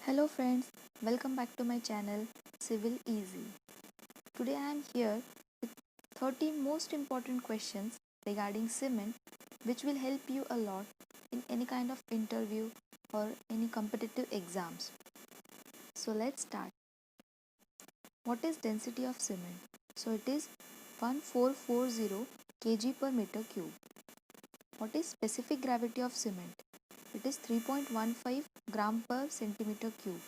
Hello friends, welcome back to my channel Civil Easy. Today I am here with 30 most important questions regarding cement which will help you a lot in any kind of interview or any competitive exams. So let's start. What is density of cement? So it is 1440 kg per meter cube. What is specific gravity of cement? It is 3.15 gram per centimeter cube.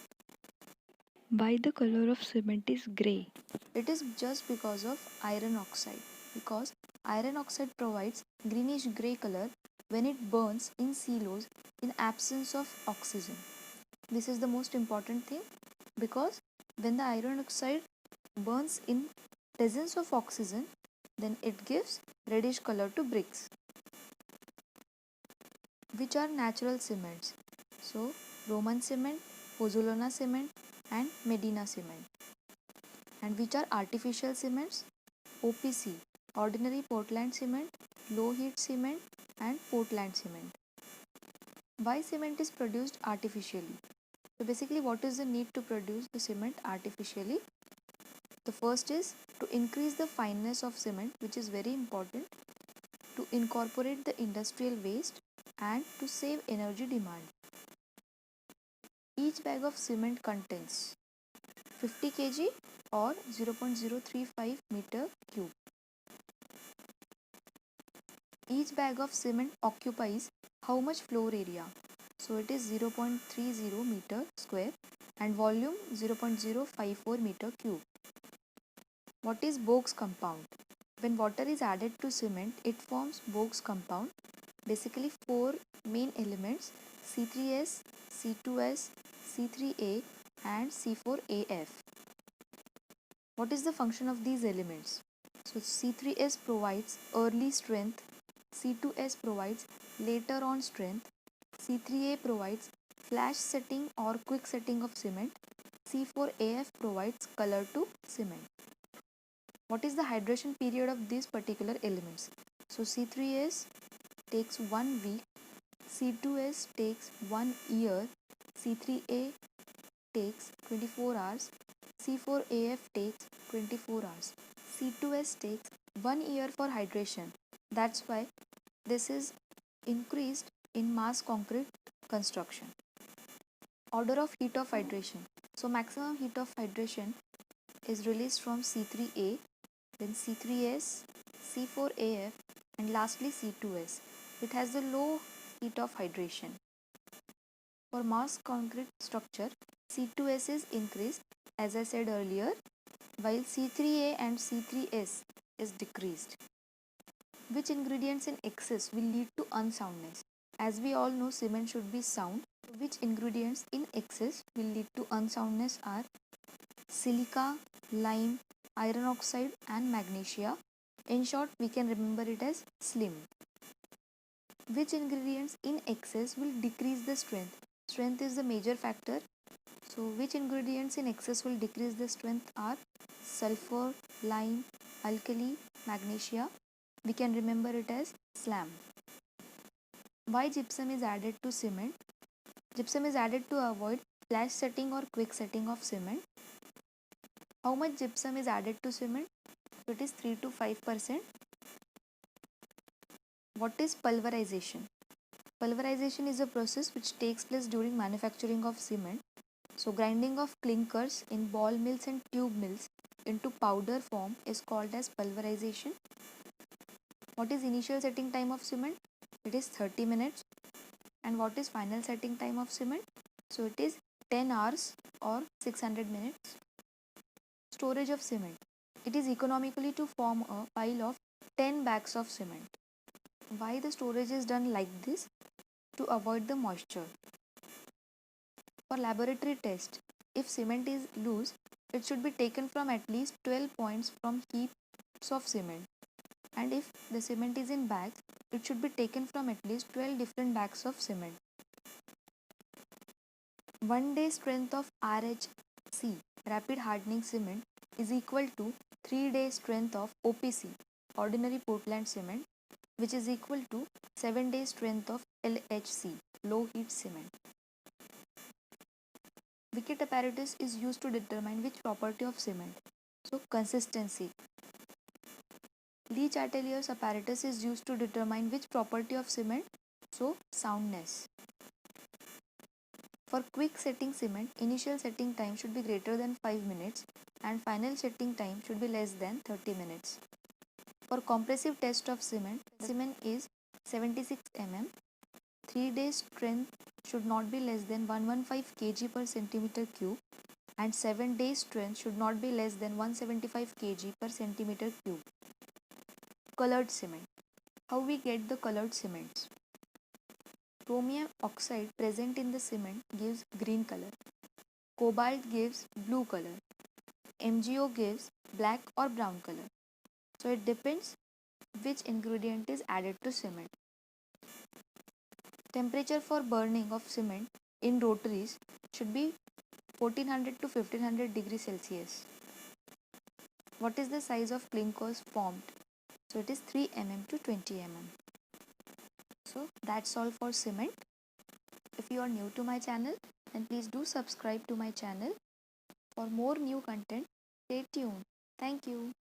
Why the color of cement is grey? It is just because of iron oxide. Because iron oxide provides greenish grey color when it burns in silos in absence of oxygen. This is the most important thing because when the iron oxide burns in presence of oxygen, then it gives reddish color to bricks. Which are natural cements? So Roman cement, Pozzolana cement and Medina cement. And which are artificial cements? OPC, ordinary Portland cement, low heat cement and Portland cement. Why cement is produced artificially? So basically what is the need to produce the cement artificially? The first is to increase the fineness of cement, which is very important, to incorporate the industrial waste and to save energy demand. Each bag of cement contains 50 kg or 0.035 meter cube. Each bag of cement occupies how much floor area? So it is 0.30 meter square and volume 0.054 meter cube. What is Bogues compound? When water is added to cement, it forms Bogues compound. Basically four main elements C3S, C2S, C3A and C4AF. What is the function of these elements? So C3S provides early strength, C2S provides later on strength, C3A provides flash setting or quick setting of cement, C4AF provides color to cement. What is the hydration period of these particular elements? So C3S takes 1 week, C2S takes 1 year, C3A takes 24 hours, C4AF takes 24 hours. C2S takes 1 year for hydration. That's why this is increased in mass concrete construction. Order of heat of hydration. So maximum heat of hydration is released from C3A, then C3S, C4AF and lastly C2S. It has the low heat of hydration. For mass concrete structure, C2S is increased as I said earlier, while C3A and C3S is decreased. Which ingredients in excess will lead to unsoundness? As we all know, cement should be sound. Which ingredients in excess will lead to unsoundness are silica, lime, iron oxide and magnesia. In short, we can remember it as SLIM. Which ingredients in excess will decrease the strength? Strength is the major factor. So which ingredients in excess will decrease the strength are sulfur, lime, alkali, magnesia. We can remember it as SLAM. Why gypsum is added to cement? Gypsum is added to avoid flash setting or quick setting of cement. How much gypsum is added to cement? So it is 3 to 5%. What is pulverization? Pulverization is a process which takes place during manufacturing of cement. So grinding of clinkers in ball mills and tube mills into powder form is called as pulverization. What is initial setting time of cement? It is 30 minutes. And what is final setting time of cement? So it is 10 hours or 600 minutes. Storage of cement. It is economically to form a pile of 10 bags of cement. Why the storage is done like this? To avoid the moisture. For laboratory test, if cement is loose, it should be taken from at least 12 points from heaps of cement. And if the cement is in bags, it should be taken from at least 12 different bags of cement. 1 day strength of RHC, rapid hardening cement, is equal to 3 day strength of OPC, ordinary Portland cement, which is equal to 7 day strength of LHC, low heat cement. Briquette apparatus is used to determine which property of cement? So consistency. Leach Atelier's apparatus is used to determine which property of cement? So soundness. For quick setting cement, initial setting time should be greater than 5 minutes and final setting time should be less than 30 minutes. For compressive test of cement, the cement is 76 mm. 3 days strength should not be less than 115 kg per centimeter cube and 7 days strength should not be less than 175 kg per centimeter cube. Colored cement. How we get the colored cements? Chromium oxide present in the cement gives green color. Cobalt gives blue color. MgO gives black or brown color. So it depends which ingredient is added to cement. Temperature for burning of cement in rotaries should be 1400 to 1500 degrees Celsius. What is the size of clinkers formed? So it is 3 mm to 20 mm. So that's all for cement. If you are new to my channel, then please do subscribe to my channel. For more new content, stay tuned. Thank you.